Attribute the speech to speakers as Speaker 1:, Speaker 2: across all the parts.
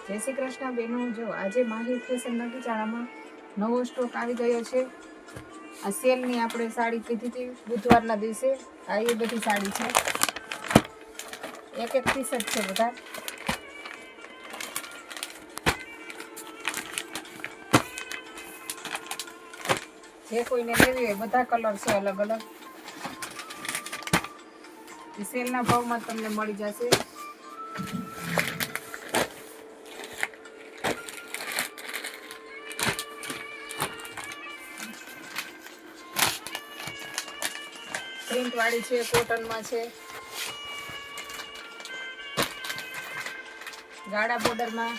Speaker 1: જય શ્રી કૃષ્ણ બેનો, જો આજે માહિર ફેશન નગીચાણામાં નવો સ્ટોક આવી ગયો છે। આ સેલની આપણે સાડી કીધી હતી બુધવારના દિવસે। આ એ બધી સાડી છે, એક એક પીસ જ છે બધા। જે કોઈને લેવી હોય બધા કલર છે અલગ અલગ। સેલના ભાવમાં તમને મળી જશે। પ્રિન્ટ વાળી છે, કોટનમાં છે, ગાળા બોર્ડરમાં,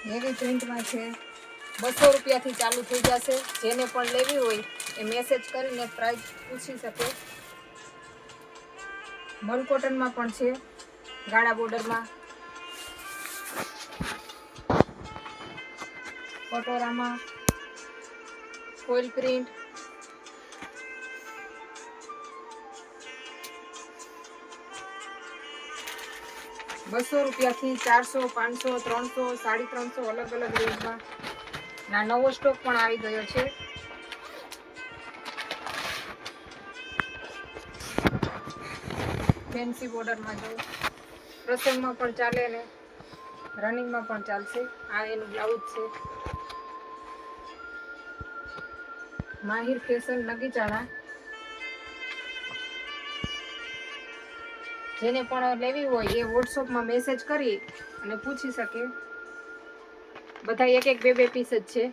Speaker 1: હેવી પ્રિન્ટમાં છે। 200 રૂપિયાથી ચાલુ થઈ જશે। જેને પણ લેવી હોય એ મેસેજ કરીને પ્રાઇસ પૂછી શકે। મલ કોટનમાં પણ છે, ગાળા બોર્ડરમાં, પટોરામાં, ફોઇલ પ્રિન્ટ, ₹200 400, 500, 300, 350 અલગ અલગ રેન્જમાં ના નવો સ્ટોક પણ આવી ગયો છે। ફેન્સી બોર્ડરમાં જો પ્રસંગમાં પણ ચાલે ને રનિંગમાં પણ ચાલશે। આ એનું બ્લાઉઝ છે। માહિર ફેશન નગીચાણા, જેને પણ લેવી હોય એ વોટ્સઅપમાં મેસેજ કરી અને પૂછી શકે। બધા એક એક બે બે પીસ જ છે।